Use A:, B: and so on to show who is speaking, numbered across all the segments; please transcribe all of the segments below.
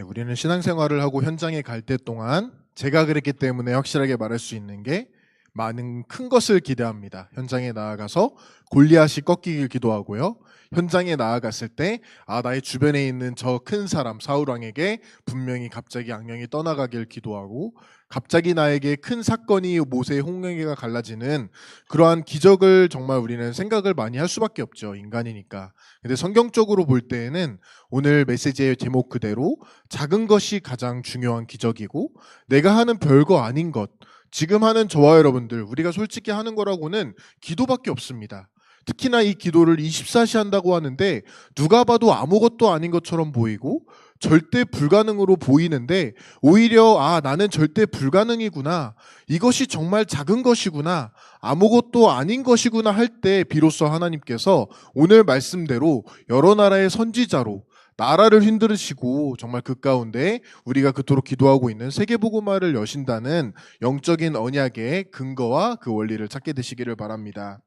A: 네, 우리는 신앙생활을 하고 현장에 갈 때 동안 제가 그랬기 때문에 확실하게 말할 수 있는 게 많은 큰 것을 기대합니다. 현장에 나아가서 골리앗이 꺾이길 기도하고요. 현장에 나아갔을 때 나의 주변에 있는 저 큰 사람 사울 왕에게 분명히 갑자기 악령이 떠나가길 기도하고 갑자기 나에게 큰 사건이 모세의 홍해가 갈라지는 그러한 기적을 정말 우리는 생각을 많이 할 수밖에 없죠. 인간이니까. 근데 성경적으로 볼 때에는 오늘 메시지의 제목 그대로 작은 것이 가장 중요한 기적이고 내가 하는 별거 아닌 것, 지금 하는 저와 여러분들 우리가 솔직히 하는 거라고는 기도밖에 없습니다. 특히나 이 기도를 24시 한다고 하는데 누가 봐도 아무것도 아닌 것처럼 보이고 절대 불가능으로 보이는데 오히려 나는 절대 불가능이구나, 이것이 정말 작은 것이구나, 아무것도 아닌 것이구나 할 때 비로소 하나님께서 오늘 말씀대로 여러 나라의 선지자로 나라를 흔들으시고 정말 그 가운데 우리가 그토록 기도하고 있는 세계복음화를 여신다는 영적인 언약의 근거와 그 원리를 찾게 되시기를 바랍니다.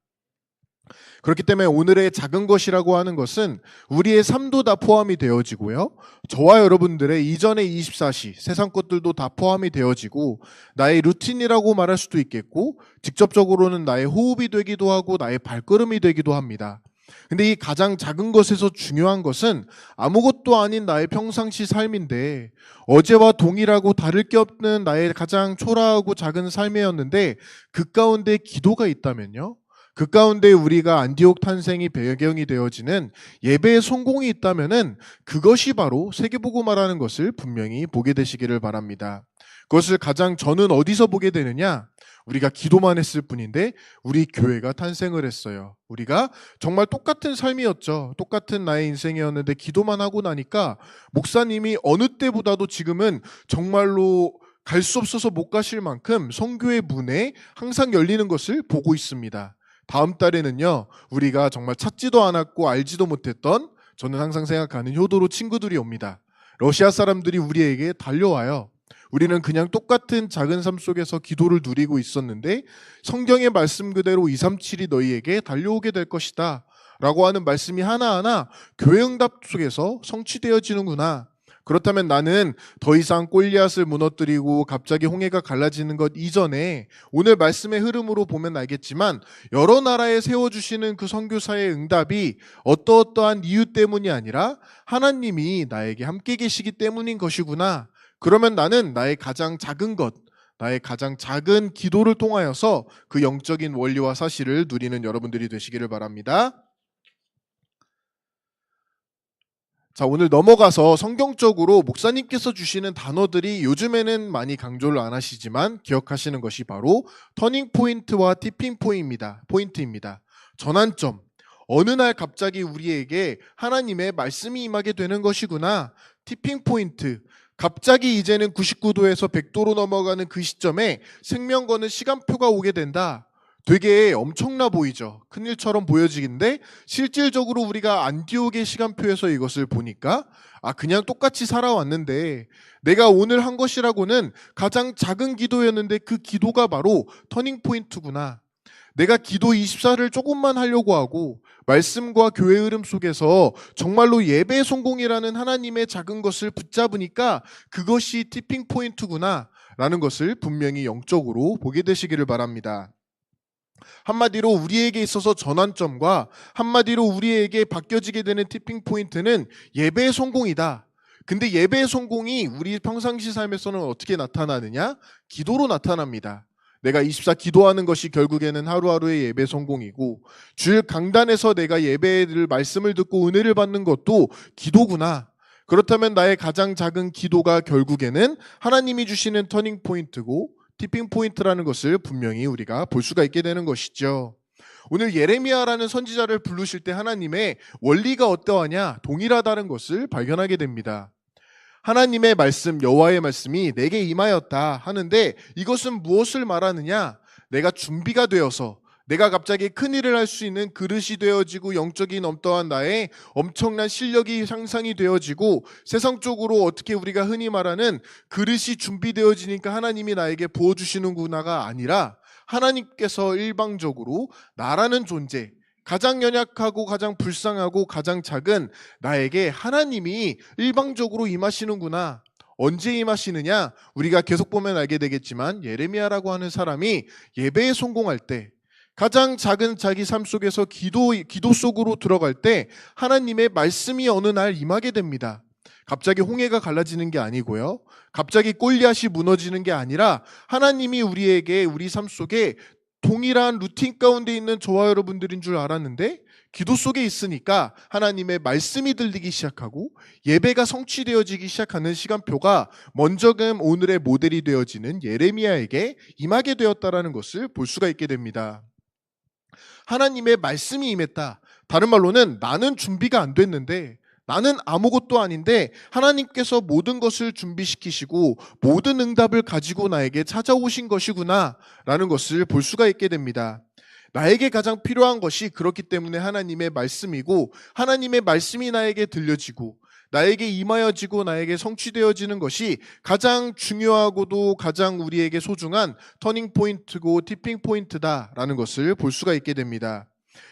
A: 그렇기 때문에 오늘의 작은 것이라고 하는 것은 우리의 삶도 다 포함이 되어지고요. 저와 여러분들의 이전의 24시 세상 것들도 다 포함이 되어지고 나의 루틴이라고 말할 수도 있겠고 직접적으로는 나의 호흡이 되기도 하고 나의 발걸음이 되기도 합니다. 근데 이 가장 작은 것에서 중요한 것은 아무것도 아닌 나의 평상시 삶인데 어제와 동일하고 다를 게 없는 나의 가장 초라하고 작은 삶이었는데 그 가운데 기도가 있다면요, 그 가운데 우리가 안디옥 탄생이 배경이 되어지는 예배의 성공이 있다면은 그것이 바로 세계복음화라는 것을 분명히 보게 되시기를 바랍니다. 그것을 가장 저는 어디서 보게 되느냐? 우리가 기도만 했을 뿐인데 우리 교회가 탄생을 했어요. 우리가 정말 똑같은 삶이었죠. 똑같은 나의 인생이었는데 기도만 하고 나니까 목사님이 어느 때보다도 지금은 정말로 갈 수 없어서 못 가실 만큼 성교의 문에 항상 열리는 것을 보고 있습니다. 다음 달에는요, 우리가 정말 찾지도 않았고 알지도 못했던, 저는 항상 생각하는 효도로 친구들이 옵니다. 러시아 사람들이 우리에게 달려와요. 우리는 그냥 똑같은 작은 삶 속에서 기도를 누리고 있었는데 성경의 말씀 그대로 237이 너희에게 달려오게 될 것이다 라고 하는 말씀이 하나하나 교회 응답 속에서 성취되어지는구나. 그렇다면 나는 더 이상 골리앗을 무너뜨리고 갑자기 홍해가 갈라지는 것 이전에 오늘 말씀의 흐름으로 보면 알겠지만 여러 나라에 세워주시는 그 선교사의 응답이 어떠어떠한 이유 때문이 아니라 하나님이 나에게 함께 계시기 때문인 것이구나. 그러면 나는 나의 가장 작은 것, 나의 가장 작은 기도를 통하여서 그 영적인 원리와 사실을 누리는 여러분들이 되시기를 바랍니다. 자, 오늘 넘어가서 성경적으로 목사님께서 주시는 단어들이 요즘에는 많이 강조를 안 하시지만 기억하시는 것이 바로 터닝 포인트와 티핑 포인트입니다. 전환점. 어느 날 갑자기 우리에게 하나님의 말씀이 임하게 되는 것이구나. 티핑 포인트. 갑자기 이제는 99도에서 100도로 넘어가는 그 시점에 생명 거는 시간표가 오게 된다. 되게 엄청나 보이죠. 큰일처럼 보여지긴데 실질적으로 우리가 안디옥의 시간표에서 이것을 보니까 그냥 똑같이 살아왔는데 내가 오늘 한 것이라고는 가장 작은 기도였는데 그 기도가 바로 터닝 포인트구나. 내가 기도 24를 조금만 하려고 하고 말씀과 교회 흐름 속에서 정말로 예배 성공이라는 하나님의 작은 것을 붙잡으니까 그것이 티핑 포인트구나 라는 것을 분명히 영적으로 보게 되시기를 바랍니다. 한마디로 우리에게 있어서 전환점과 한마디로 우리에게 바뀌어지게 되는 티핑 포인트는 예배의 성공이다. 근데 예배의 성공이 우리 평상시 삶에서는 어떻게 나타나느냐? 기도로 나타납니다. 내가 24 기도하는 것이 결국에는 하루하루의 예배 성공이고 주일 강단에서 내가 예배를 말씀을 듣고 은혜를 받는 것도 기도구나. 그렇다면 나의 가장 작은 기도가 결국에는 하나님이 주시는 터닝 포인트고 티핑 포인트라는 것을 분명히 우리가 볼 수가 있게 되는 것이죠. 오늘 예레미야라는 선지자를 부르실 때 하나님의 원리가 어떠하냐? 동일하다는 것을 발견하게 됩니다. 하나님의 말씀, 여호와의 말씀이 내게 임하였다 하는데 이것은 무엇을 말하느냐? 내가 준비가 되어서 내가 갑자기 큰일을 할 수 있는 그릇이 되어지고 영적인 어떠한 나의 엄청난 실력이 향상이 되어지고 세상적으로 어떻게 우리가 흔히 말하는 그릇이 준비되어지니까 하나님이 나에게 부어주시는구나가 아니라 하나님께서 일방적으로 나라는 존재, 가장 연약하고 가장 불쌍하고 가장 작은 나에게 하나님이 일방적으로 임하시는구나. 언제 임하시느냐? 우리가 계속 보면 알게 되겠지만 예레미야라고 하는 사람이 예배에 성공할 때, 가장 작은 자기 삶 속에서 기도 속으로 들어갈 때 하나님의 말씀이 어느 날 임하게 됩니다. 갑자기 홍해가 갈라지는 게 아니고요. 갑자기 골리앗이 무너지는 게 아니라 하나님이 우리에게 우리 삶 속에 동일한 루틴 가운데 있는 저와 여러분들인 줄 알았는데 기도 속에 있으니까 하나님의 말씀이 들리기 시작하고 예배가 성취되어지기 시작하는 시간표가 먼저금 오늘의 모델이 되어지는 예레미야에게 임하게 되었다라는 것을 볼 수가 있게 됩니다. 하나님의 말씀이 임했다. 다른 말로는 나는 준비가 안 됐는데, 나는 아무것도 아닌데 하나님께서 모든 것을 준비시키시고 모든 응답을 가지고 나에게 찾아오신 것이구나 라는 것을 볼 수가 있게 됩니다. 나에게 가장 필요한 것이 그렇기 때문에 하나님의 말씀이고, 하나님의 말씀이 나에게 들려지고 나에게 임하여지고 나에게 성취되어지는 것이 가장 중요하고도 가장 우리에게 소중한 터닝 포인트고 티핑 포인트다라는 것을 볼 수가 있게 됩니다.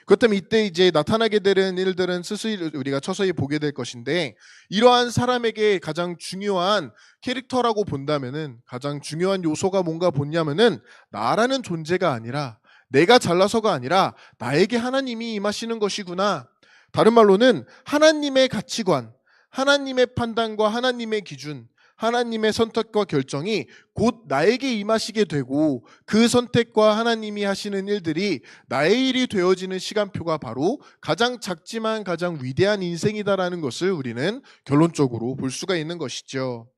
A: 그렇다면 이때 이제 나타나게 되는 일들은 스스로 우리가 서서히 보게 될 것인데, 이러한 사람에게 가장 중요한 캐릭터라고 본다면은, 가장 중요한 요소가 뭔가 보냐면은 나라는 존재가 아니라, 내가 잘나서가 아니라 나에게 하나님이 임하시는 것이구나. 다른 말로는 하나님의 가치관, 하나님의 판단과 하나님의 기준, 하나님의 선택과 결정이 곧 나에게 임하시게 되고, 그 선택과 하나님이 하시는 일들이 나의 일이 되어지는 시간표가 바로 가장 작지만 가장 위대한 인생이다라는 것을 우리는 결론적으로 볼 수가 있는 것이죠.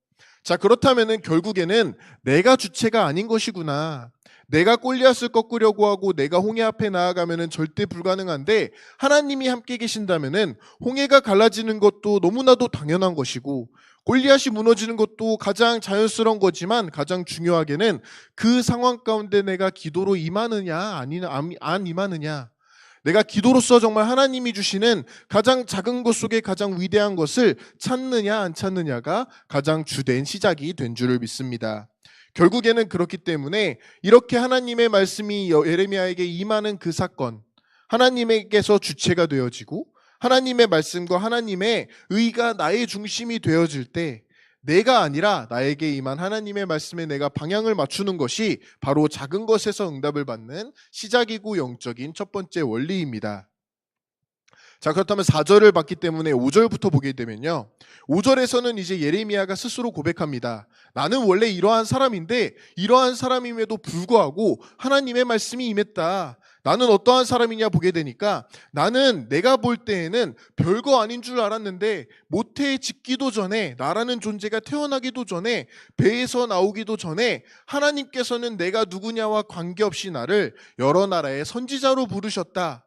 A: 자, 그렇다면은 결국에는 내가 주체가 아닌 것이구나. 내가 골리앗을 꺾으려고 하고 내가 홍해 앞에 나아가면은 절대 불가능한데, 하나님이 함께 계신다면은 홍해가 갈라지는 것도 너무나도 당연한 것이고, 골리앗이 무너지는 것도 가장 자연스러운 거지만 가장 중요하게는 그 상황 가운데 내가 기도로 임하느냐 안 임하느냐, 내가 기도로서 정말 하나님이 주시는 가장 작은 것 속에 가장 위대한 것을 찾느냐 안 찾느냐가 가장 주된 시작이 된 줄을 믿습니다. 결국에는 그렇기 때문에 이렇게 하나님의 말씀이 예레미야에게 임하는 그 사건, 하나님에게서 주체가 되어지고 하나님의 말씀과 하나님의 의가 나의 중심이 되어질 때, 내가 아니라 나에게 임한 하나님의 말씀에 내가 방향을 맞추는 것이 바로 작은 것에서 응답을 받는 시작이고 영적인 첫 번째 원리입니다. 자, 그렇다면 4절을 봤기 때문에 5절부터 보게 되면요, 5절에서는 이제 예레미야가 스스로 고백합니다. 나는 원래 이러한 사람인데 이러한 사람임에도 불구하고 하나님의 말씀이 임했다. 나는 어떠한 사람이냐 보게 되니까, 나는 내가 볼 때에는 별거 아닌 줄 알았는데 모태에 짓기도 전에, 나라는 존재가 태어나기도 전에, 배에서 나오기도 전에 하나님께서는 내가 누구냐와 관계없이 나를 여러 나라의 선지자로 부르셨다.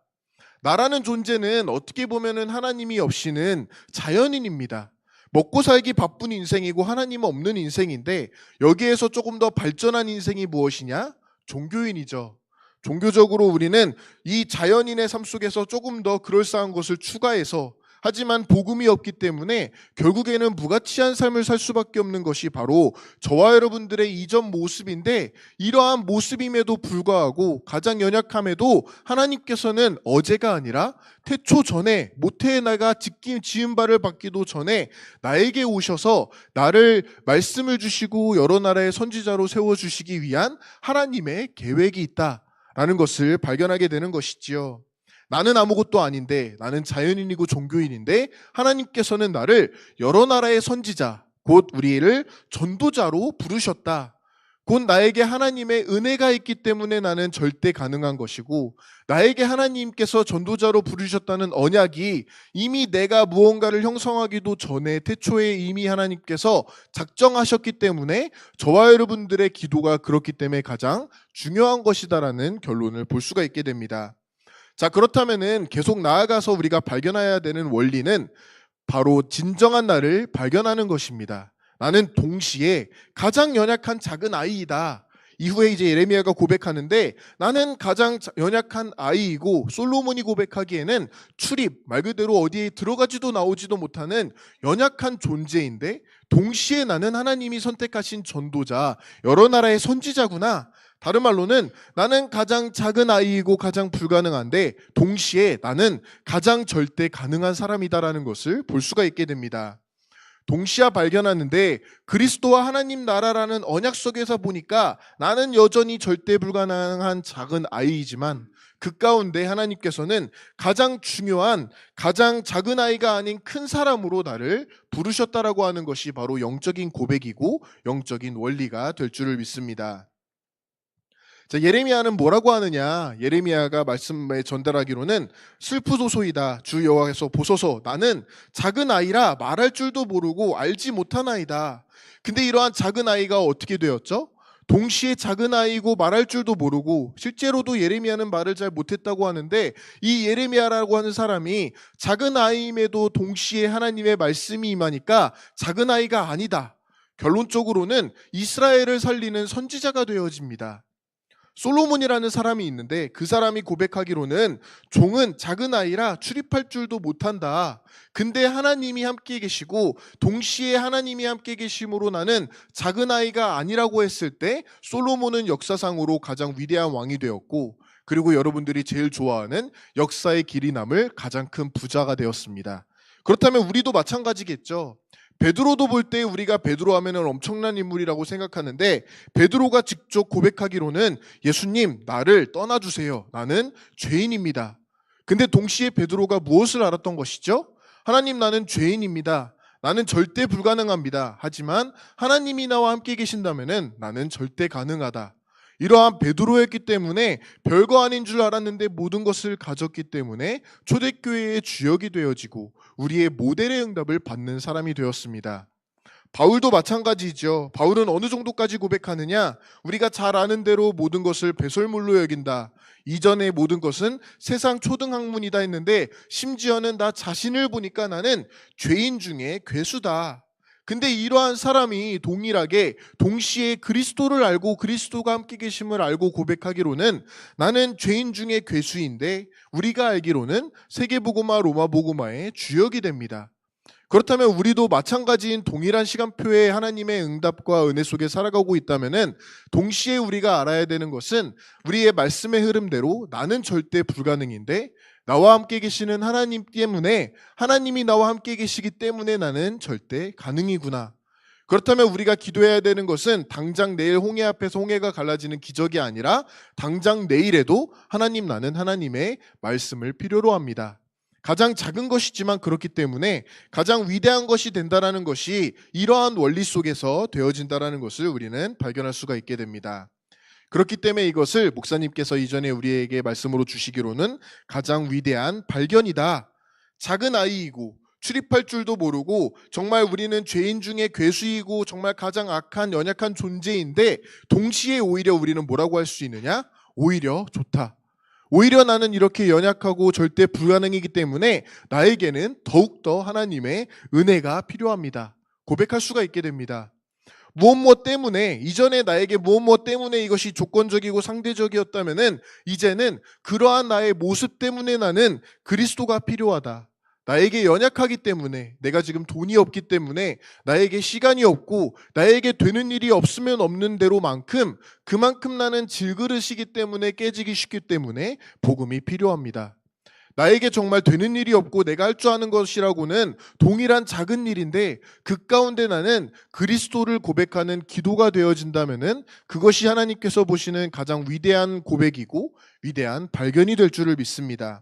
A: 나라는 존재는 어떻게 보면은 하나님이 없이는 자연인입니다. 먹고 살기 바쁜 인생이고 하나님 없는 인생인데, 여기에서 조금 더 발전한 인생이 무엇이냐? 종교인이죠. 종교적으로 우리는 이 자연인의 삶 속에서 조금 더 그럴싸한 것을 추가해서, 하지만 복음이 없기 때문에 결국에는 무가치한 삶을 살 수밖에 없는 것이 바로 저와 여러분들의 이전 모습인데, 이러한 모습임에도 불구하고 가장 연약함에도 하나님께서는 어제가 아니라 태초 전에, 모태에 내가 지은 바를 받기도 전에 나에게 오셔서 나를 말씀을 주시고 여러 나라의 선지자로 세워주시기 위한 하나님의 계획이 있다라는 것을 발견하게 되는 것이지요. 나는 아무것도 아닌데, 나는 자연인이고 종교인인데 하나님께서는 나를 여러 나라의 선지자, 곧 우리를 전도자로 부르셨다. 곧 나에게 하나님의 은혜가 있기 때문에 나는 절대 가능한 것이고, 나에게 하나님께서 전도자로 부르셨다는 언약이 이미 내가 무언가를 형성하기도 전에 태초에 이미 하나님께서 작정하셨기 때문에 저와 여러분들의 기도가 그렇기 때문에 가장 중요한 것이다라는 결론을 볼 수가 있게 됩니다. 자, 그렇다면은 계속 나아가서 우리가 발견해야 되는 원리는 바로 진정한 나를 발견하는 것입니다. 나는 동시에 가장 연약한 작은 아이이다. 이후에 이제 예레미야가 고백하는데, 나는 가장 연약한 아이이고, 솔로몬이 고백하기에는 출입, 말 그대로 어디에 들어가지도 나오지도 못하는 연약한 존재인데, 동시에 나는 하나님이 선택하신 전도자, 여러 나라의 선지자구나. 다른 말로는 나는 가장 작은 아이이고 가장 불가능한데 동시에 나는 가장 절대 가능한 사람이다라는 것을 볼 수가 있게 됩니다. 동시에 발견하는데 그리스도와 하나님 나라라는 언약 속에서 보니까 나는 여전히 절대 불가능한 작은 아이이지만 그 가운데 하나님께서는 가장 중요한 가장 작은 아이가 아닌 큰 사람으로 나를 부르셨다라고 하는 것이 바로 영적인 고백이고 영적인 원리가 될 줄을 믿습니다. 자, 예레미야는 뭐라고 하느냐? 예레미야가 말씀에 전달하기로는 슬프도소이다. 주 여호와께서 보소서 나는 작은 아이라 말할 줄도 모르고 알지 못한 아이다. 근데 이러한 작은 아이가 어떻게 되었죠? 동시에 작은 아이고 말할 줄도 모르고 실제로도 예레미야는 말을 잘 못했다고 하는데 이 예레미야라고 하는 사람이 작은 아이임에도 동시에 하나님의 말씀이 임하니까 작은 아이가 아니다. 결론적으로는 이스라엘을 살리는 선지자가 되어집니다. 솔로몬이라는 사람이 있는데 그 사람이 고백하기로는 종은 작은 아이라 출입할 줄도 못한다. 근데 하나님이 함께 계시고 동시에 하나님이 함께 계심으로 나는 작은 아이가 아니라고 했을 때 솔로몬은 역사상으로 가장 위대한 왕이 되었고 그리고 여러분들이 제일 좋아하는 역사의 길이 남을 가장 큰 부자가 되었습니다. 그렇다면 우리도 마찬가지겠죠. 베드로도 볼 때 우리가 베드로 하면은 엄청난 인물이라고 생각하는데 베드로가 직접 고백하기로는 예수님 나를 떠나주세요. 나는 죄인입니다. 근데 동시에 베드로가 무엇을 알았던 것이죠? 하나님 나는 죄인입니다. 나는 절대 불가능합니다. 하지만 하나님이 나와 함께 계신다면은 나는 절대 가능하다. 이러한 베드로였기 때문에 별거 아닌 줄 알았는데 모든 것을 가졌기 때문에 초대교회의 주역이 되어지고 우리의 모델의 응답을 받는 사람이 되었습니다. 바울도 마찬가지죠. 바울은 어느 정도까지 고백하느냐? 우리가 잘 아는 대로 모든 것을 배설물로 여긴다. 이전의 모든 것은 세상 초등학문이다 했는데 심지어는 나 자신을 보니까 나는 죄인 중에 괴수다. 근데 이러한 사람이 동일하게 동시에 그리스도를 알고 그리스도가 함께 계심을 알고 고백하기로는 나는 죄인 중에 괴수인데 우리가 알기로는 세계복음화 로마복음화의 주역이 됩니다. 그렇다면 우리도 마찬가지인 동일한 시간표에 하나님의 응답과 은혜 속에 살아가고 있다면은 동시에 우리가 알아야 되는 것은 우리의 말씀의 흐름대로 나는 절대 불가능인데 나와 함께 계시는 하나님 때문에 하나님이 나와 함께 계시기 때문에 나는 절대 가능이구나. 그렇다면 우리가 기도해야 되는 것은 당장 내일 홍해 앞에서 홍해가 갈라지는 기적이 아니라 당장 내일에도 하나님 나는 하나님의 말씀을 필요로 합니다. 가장 작은 것이지만 그렇기 때문에 가장 위대한 것이 된다라는 것이 이러한 원리 속에서 되어진다라는 것을 우리는 발견할 수가 있게 됩니다. 그렇기 때문에 이것을 목사님께서 이전에 우리에게 말씀으로 주시기로는 가장 위대한 발견이다. 작은 아이이고 출입할 줄도 모르고 정말 우리는 죄인 중에 괴수이고 정말 가장 악한 연약한 존재인데 동시에 오히려 우리는 뭐라고 할 수 있느냐? 오히려 좋다. 오히려 나는 이렇게 연약하고 절대 불가능이기 때문에 나에게는 더욱더 하나님의 은혜가 필요합니다. 고백할 수가 있게 됩니다. 무엇 때문에 이전에 나에게 무엇 때문에 이것이 조건적이고 상대적이었다면은 이제는 그러한 나의 모습 때문에 나는 그리스도가 필요하다. 나에게 연약하기 때문에 내가 지금 돈이 없기 때문에 나에게 시간이 없고 나에게 되는 일이 없으면 없는 대로만큼 그만큼 나는 질그릇이기 때문에 깨지기 쉽기 때문에 복음이 필요합니다. 나에게 정말 되는 일이 없고 내가 할 줄 아는 것이라고는 동일한 작은 일인데 그 가운데 나는 그리스도를 고백하는 기도가 되어진다면은 그것이 하나님께서 보시는 가장 위대한 고백이고 위대한 발견이 될 줄을 믿습니다.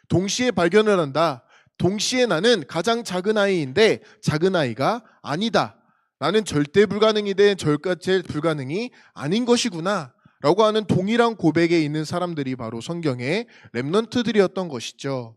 A: 동시에 발견을 한다. 동시에 나는 가장 작은 아이인데 작은 아이가 아니다. 나는 절대 불가능인데 절대 불가능이 아닌 것이구나. 라고 하는 동일한 고백에 있는 사람들이 바로 성경의 렘넌트들이었던 것이죠.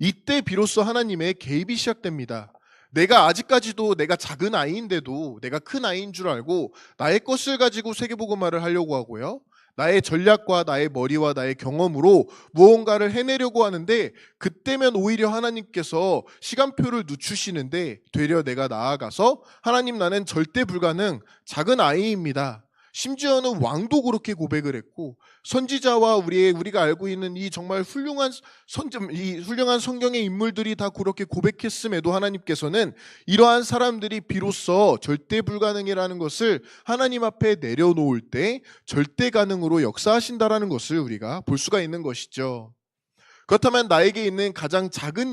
A: 이때 비로소 하나님의 개입이 시작됩니다. 내가 아직까지도 내가 작은 아이인데도 내가 큰 아이인 줄 알고 나의 것을 가지고 세계복음화를 하려고 하고요. 나의 전략과 나의 머리와 나의 경험으로 무언가를 해내려고 하는데 그때면 오히려 하나님께서 시간표를 늦추시는데 되려 내가 나아가서 하나님 나는 절대 불가능 작은 아이입니다. 심지어는 왕도 그렇게 고백을 했고, 선지자와 우리가 알고 있는 이 정말 이 훌륭한 성경의 인물들이 다 그렇게 고백했음에도 하나님께서는 이러한 사람들이 비로소 절대 불가능이라는 것을 하나님 앞에 내려놓을 때 절대 가능으로 역사하신다라는 것을 우리가 볼 수가 있는 것이죠. 그렇다면 나에게 있는 가장 작은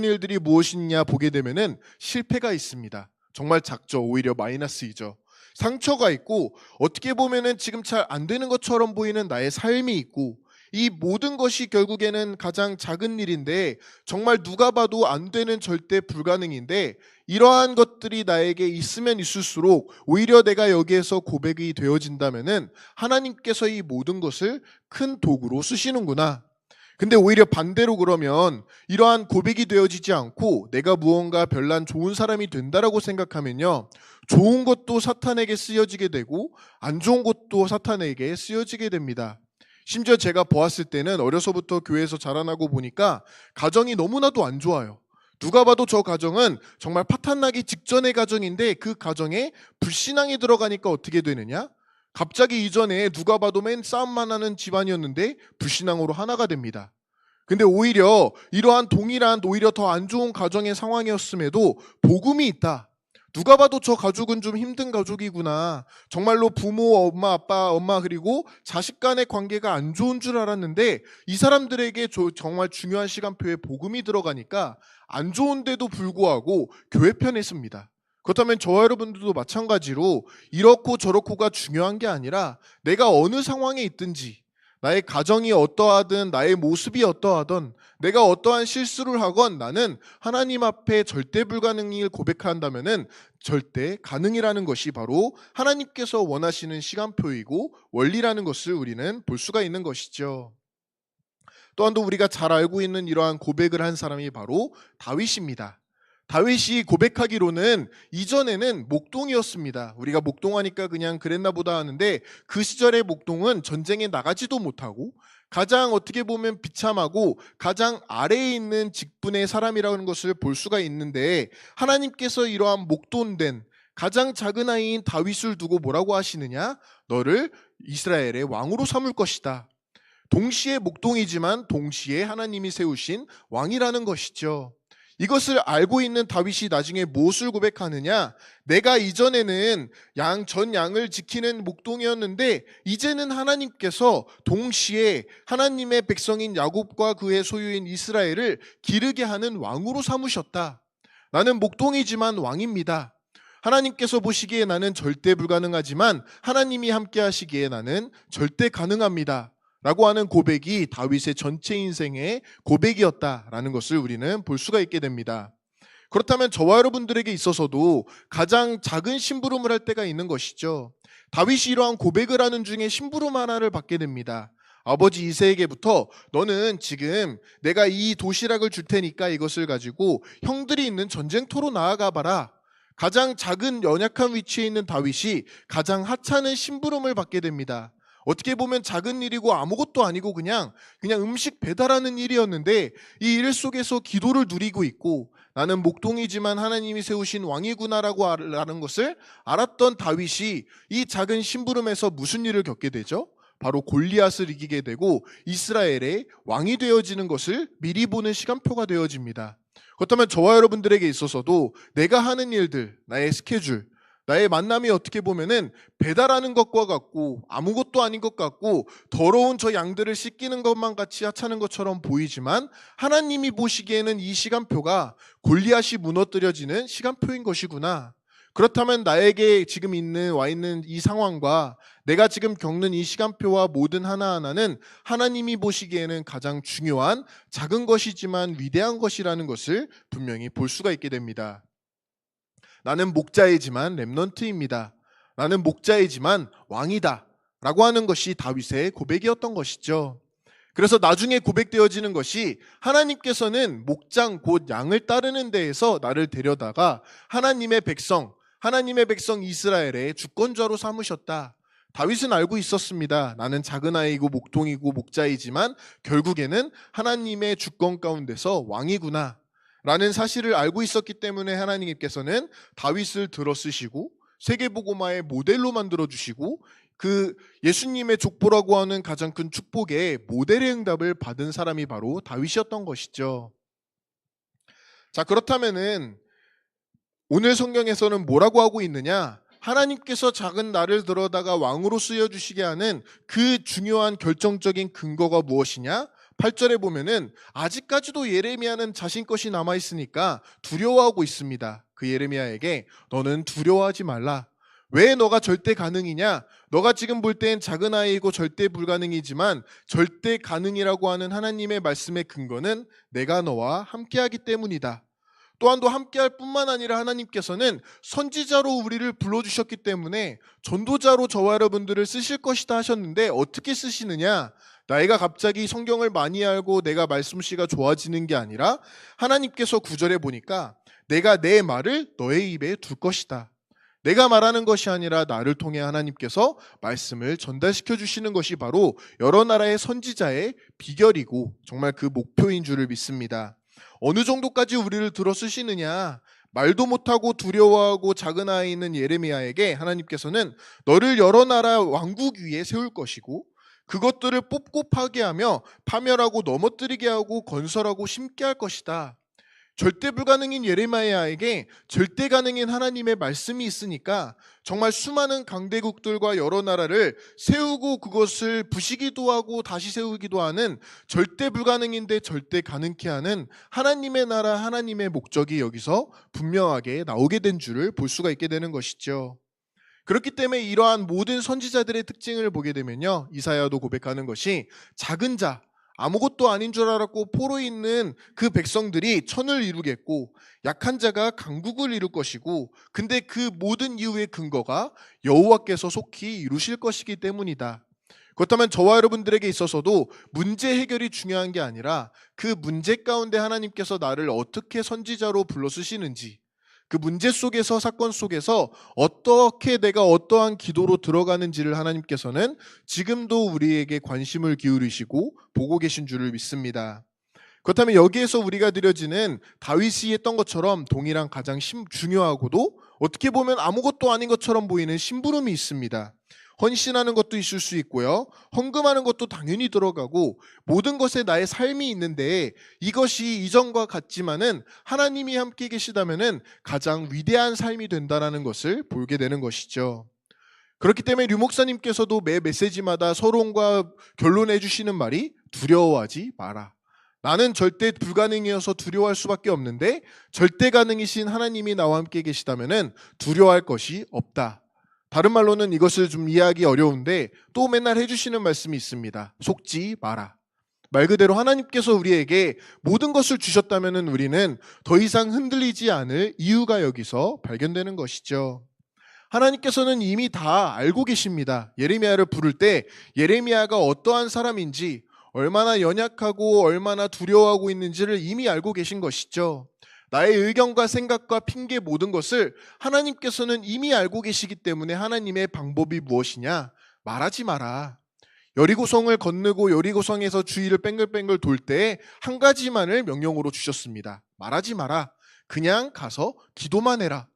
A: 일들이 무엇이냐 보게 되면은 실패가 있습니다. 정말 작죠. 오히려 마이너스이죠. 상처가 있고, 어떻게 보면은 지금 잘 안 되는 것처럼 보이는 나의 삶이 있고, 이 모든 것이 결국에는 가장 작은 일인데 정말 누가 봐도 안 되는 절대 불가능인데, 이러한 것들이 나에게 있으면 있을수록 오히려 내가 여기에서 고백이 되어진다면은 하나님께서 이 모든 것을 큰 도구로 쓰시는구나. 근데 오히려 반대로 그러면 이러한 고백이 되어지지 않고 내가 무언가 별난 좋은 사람이 된다라고 생각하면요, 좋은 것도 사탄에게 쓰여지게 되고 안 좋은 것도 사탄에게 쓰여지게 됩니다. 심지어 제가 보았을 때는 어려서부터 교회에서 자라나고 보니까 가정이 너무나도 안 좋아요. 누가 봐도 저 가정은 정말 파탄나기 직전의 가정인데, 그 가정에 불신앙이 들어가니까 어떻게 되느냐? 갑자기 이전에 누가 봐도 맨 싸움만 하는 집안이었는데 불신앙으로 하나가 됩니다. 근데 오히려 이러한 동일한, 오히려 더 안 좋은 가정의 상황이었음에도 복음이 있다. 누가 봐도 저 가족은 좀 힘든 가족이구나. 정말로 부모, 엄마 그리고 자식 간의 관계가 안 좋은 줄 알았는데, 이 사람들에게 정말 중요한 시간표에 복음이 들어가니까 안 좋은데도 불구하고 교회 편에 섭니다. 그렇다면 저와 여러분들도 마찬가지로 이렇고 저렇고가 중요한 게 아니라 내가 어느 상황에 있든지, 나의 가정이 어떠하든 나의 모습이 어떠하든 내가 어떠한 실수를 하건 나는 하나님 앞에 절대 불가능을 고백한다면은 절대 가능이라는 것이 바로 하나님께서 원하시는 시간표이고 원리라는 것을 우리는 볼 수가 있는 것이죠. 또한 또 우리가 잘 알고 있는 이러한 고백을 한 사람이 바로 다윗입니다. 다윗이 고백하기로는 이전에는 목동이었습니다. 우리가 목동하니까 그냥 그랬나 보다 하는데, 그 시절의 목동은 전쟁에 나가지도 못하고 가장 어떻게 보면 비참하고 가장 아래에 있는 직분의 사람이라는 것을 볼 수가 있는데, 하나님께서 이러한 목돈된 가장 작은 아이인 다윗을 두고 뭐라고 하시느냐? 너를 이스라엘의 왕으로 삼을 것이다. 동시에 목동이지만 동시에 하나님이 세우신 왕이라는 것이죠. 이것을 알고 있는 다윗이 나중에 무엇을 고백하느냐? 내가 이전에는 전 양을 지키는 목동이었는데 이제는 하나님께서 동시에 하나님의 백성인 야곱과 그의 소유인 이스라엘을 기르게 하는 왕으로 삼으셨다. 나는 목동이지만 왕입니다. 하나님께서 보시기에 나는 절대 불가능하지만 하나님이 함께 하시기에 나는 절대 가능합니다. 라고 하는 고백이 다윗의 전체 인생의 고백이었다라는 것을 우리는 볼 수가 있게 됩니다. 그렇다면 저와 여러분들에게 있어서도 가장 작은 심부름을 할 때가 있는 것이죠. 다윗이 이러한 고백을 하는 중에 심부름 하나를 받게 됩니다. 아버지 이새에게부터 너는 지금 내가 이 도시락을 줄 테니까 이것을 가지고 형들이 있는 전쟁터로 나아가 봐라. 가장 작은 연약한 위치에 있는 다윗이 가장 하찮은 심부름을 받게 됩니다. 어떻게 보면 작은 일이고 아무것도 아니고 그냥 음식 배달하는 일이었는데, 이 일 속에서 기도를 누리고 있고 나는 목동이지만 하나님이 세우신 왕이구나라고 하는 것을 알았던 다윗이 이 작은 심부름에서 무슨 일을 겪게 되죠? 바로 골리앗을 이기게 되고 이스라엘의 왕이 되어지는 것을 미리 보는 시간표가 되어집니다. 그렇다면 저와 여러분들에게 있어서도 내가 하는 일들, 나의 스케줄, 나의 만남이 어떻게 보면은 배달하는 것과 같고 아무것도 아닌 것 같고 더러운 저 양들을 씻기는 것만 같이 하찮은 것처럼 보이지만, 하나님이 보시기에는 이 시간표가 골리앗이 무너뜨려지는 시간표인 것이구나. 그렇다면 나에게 지금 와 있는 이 상황과 내가 지금 겪는 이 시간표와 모든 하나하나는 하나님이 보시기에는 가장 중요한 작은 것이지만 위대한 것이라는 것을 분명히 볼 수가 있게 됩니다. 나는 목자이지만 렘넌트입니다. 나는 목자이지만 왕이다. 라고 하는 것이 다윗의 고백이었던 것이죠. 그래서 나중에 고백되어지는 것이 하나님께서는 목장 곧 양을 따르는 데에서 나를 데려다가 하나님의 백성 이스라엘의 주권자로 삼으셨다. 다윗은 알고 있었습니다. 나는 작은 아이고 목동이고 목자이지만 결국에는 하나님의 주권 가운데서 왕이구나 라는 사실을 알고 있었기 때문에 하나님께서는 다윗을 들어 쓰시고 세계복음화의 모델로 만들어주시고 그 예수님의 족보라고 하는 가장 큰 축복의 모델의 응답을 받은 사람이 바로 다윗이었던 것이죠. 자, 그렇다면은 오늘 성경에서는 뭐라고 하고 있느냐? 하나님께서 작은 나를 들어다가 왕으로 쓰여주시게 하는 그 중요한 결정적인 근거가 무엇이냐? 8절에 보면은 아직까지도 예레미야는 자신 것이 남아있으니까 두려워하고 있습니다. 그 예레미야에게 너는 두려워하지 말라. 왜 너가 절대 가능이냐? 너가 지금 볼 땐 작은 아이이고 절대 불가능이지만 절대 가능이라고 하는 하나님의 말씀의 근거는 내가 너와 함께하기 때문이다. 또한도 함께할 뿐만 아니라 하나님께서는 선지자로 우리를 불러주셨기 때문에 전도자로 저와 여러분들을 쓰실 것이다 하셨는데 어떻게 쓰시느냐? 나이가 갑자기 성경을 많이 알고 내가 말씀씨가 좋아지는 게 아니라 하나님께서 9절에 보니까 내가 내 말을 너의 입에 둘 것이다. 내가 말하는 것이 아니라 나를 통해 하나님께서 말씀을 전달시켜 주시는 것이 바로 여러 나라의 선지자의 비결이고 정말 그 목표인 줄을 믿습니다. 어느 정도까지 우리를 들어 쓰시느냐? 말도 못하고 두려워하고 작은 아이 있는 예레미야에게 하나님께서는 너를 여러 나라 왕국 위에 세울 것이고 그것들을 뽑고 파괴하며 파멸하고 넘어뜨리게 하고 건설하고 심게 할 것이다. 절대 불가능인 예레미야에게 절대 가능인 하나님의 말씀이 있으니까 정말 수많은 강대국들과 여러 나라를 세우고 그것을 부시기도 하고 다시 세우기도 하는 절대 불가능인데 절대 가능케 하는 하나님의 나라, 하나님의 목적이 여기서 분명하게 나오게 된 줄을 볼 수가 있게 되는 것이죠. 그렇기 때문에 이러한 모든 선지자들의 특징을 보게 되면요, 이사야도 고백하는 것이 작은 자, 아무것도 아닌 줄 알았고 포로 있는 그 백성들이 천을 이루겠고 약한 자가 강국을 이룰 것이고 근데 그 모든 이유의 근거가 여호와께서 속히 이루실 것이기 때문이다. 그렇다면 저와 여러분들에게 있어서도 문제 해결이 중요한 게 아니라 그 문제 가운데 하나님께서 나를 어떻게 선지자로 불러 쓰시는지, 그 문제 속에서, 사건 속에서 어떻게 내가 어떠한 기도로 들어가는지를 하나님께서는 지금도 우리에게 관심을 기울이시고 보고 계신 줄을 믿습니다. 그렇다면 여기에서 우리가 드려지는 다윗이 했던 것처럼 동일한 가장 중요하고도 어떻게 보면 아무것도 아닌 것처럼 보이는 심부름이 있습니다. 헌신하는 것도 있을 수 있고요, 헌금하는 것도 당연히 들어가고 모든 것에 나의 삶이 있는데 이것이 이전과 같지만은 하나님이 함께 계시다면은 가장 위대한 삶이 된다라는 것을 보게 되는 것이죠. 그렇기 때문에 류 목사님께서도 매 메시지마다 서론과 결론해 주시는 말이 두려워하지 마라. 나는 절대 불가능이어서 두려워할 수밖에 없는데 절대 가능이신 하나님이 나와 함께 계시다면은 두려워할 것이 없다. 다른 말로는 이것을 좀 이해하기 어려운데 또 맨날 해주시는 말씀이 있습니다. 속지 마라. 말 그대로 하나님께서 우리에게 모든 것을 주셨다면 우리는 더 이상 흔들리지 않을 이유가 여기서 발견되는 것이죠. 하나님께서는 이미 다 알고 계십니다. 예레미야를 부를 때 예레미야가 어떠한 사람인지, 얼마나 연약하고 얼마나 두려워하고 있는지를 이미 알고 계신 것이죠. 나의 의견과 생각과 핑계 모든 것을 하나님께서는 이미 알고 계시기 때문에 하나님의 방법이 무엇이냐? 말하지 마라. 여리고성을 건너고 여리고성에서 주위를 뺑글뺑글 돌 때 한 가지만을 명령으로 주셨습니다. 말하지 마라. 그냥 가서 기도만 해라.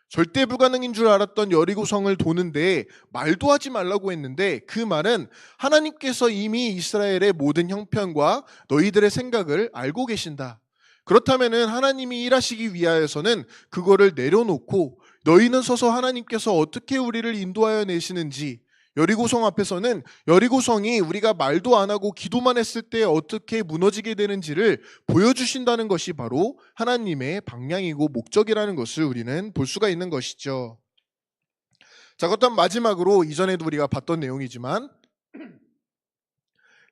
A: 절대 불가능인 줄 알았던 여리고성을 도는데 말도 하지 말라고 했는데 그 말은 하나님께서 이미 이스라엘의 모든 형편과 너희들의 생각을 알고 계신다. 그렇다면은 하나님이 일하시기 위하여서는 그거를 내려놓고 너희는 서서 하나님께서 어떻게 우리를 인도하여 내시는지, 여리고성 앞에서는 여리고성이 우리가 말도 안 하고 기도만 했을 때 어떻게 무너지게 되는지를 보여주신다는 것이 바로 하나님의 방향이고 목적이라는 것을 우리는 볼 수가 있는 것이죠. 자, 그렇다면 마지막으로 이전에도 우리가 봤던 내용이지만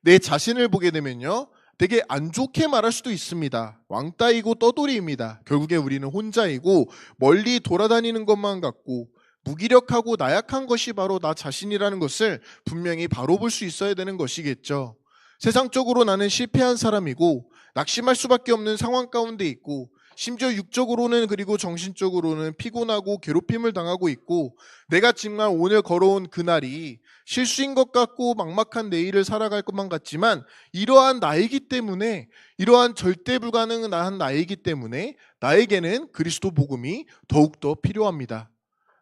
A: 내 자신을 보게 되면요, 되게 안 좋게 말할 수도 있습니다. 왕따이고 떠돌이입니다. 결국에 우리는 혼자이고 멀리 돌아다니는 것만 같고 무기력하고 나약한 것이 바로 나 자신이라는 것을 분명히 바로 볼 수 있어야 되는 것이겠죠. 세상적으로 나는 실패한 사람이고 낙심할 수밖에 없는 상황 가운데 있고 심지어 육적으로는 그리고 정신적으로는 피곤하고 괴롭힘을 당하고 있고 내가 정말 오늘 걸어온 그날이 실수인 것 같고 막막한 내일을 살아갈 것만 같지만 이러한 나이기 때문에, 이러한 절대 불가능한 나이기 때문에 나에게는 그리스도 복음이 더욱더 필요합니다.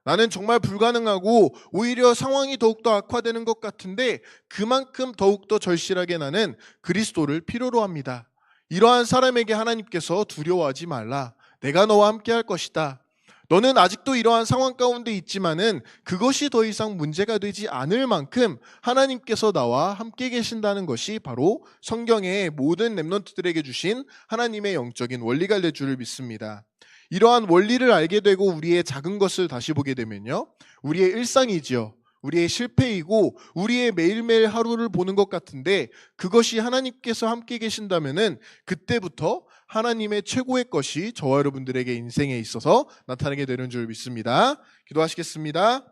A: 나는 정말 불가능하고 오히려 상황이 더욱더 악화되는 것 같은데 그만큼 더욱더 절실하게 나는 그리스도를 필요로 합니다. 이러한 사람에게 하나님께서 두려워하지 말라. 내가 너와 함께 할 것이다. 너는 아직도 이러한 상황 가운데 있지만은 그것이 더 이상 문제가 되지 않을 만큼 하나님께서 나와 함께 계신다는 것이 바로 성경의 모든 렘넌트들에게 주신 하나님의 영적인 원리가 될 줄을 믿습니다. 이러한 원리를 알게 되고 우리의 작은 것을 다시 보게 되면요, 우리의 일상이지요, 우리의 실패이고 우리의 매일매일 하루를 보는 것 같은데 그것이 하나님께서 함께 계신다면은 그때부터 하나님의 최고의 것이 저와 여러분들에게 인생에 있어서 나타나게 되는 줄 믿습니다. 기도하시겠습니다.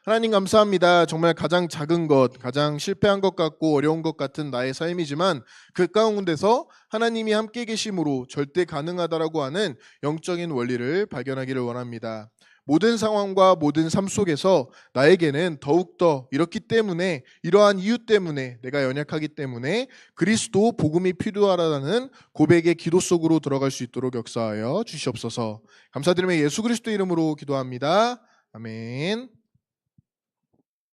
A: 하나님 감사합니다. 정말 가장 작은 것, 가장 실패한 것 같고 어려운 것 같은 나의 삶이지만 그 가운데서 하나님이 함께 계심으로 절대 가능하다라고 하는 영적인 원리를 발견하기를 원합니다. 모든 상황과 모든 삶 속에서 나에게는 더욱더 이렇기 때문에, 이러한 이유 때문에, 내가 연약하기 때문에 그리스도 복음이 필요하다는 고백의 기도 속으로 들어갈 수 있도록 역사하여 주시옵소서. 감사드리며 예수 그리스도 이름으로 기도합니다. 아멘.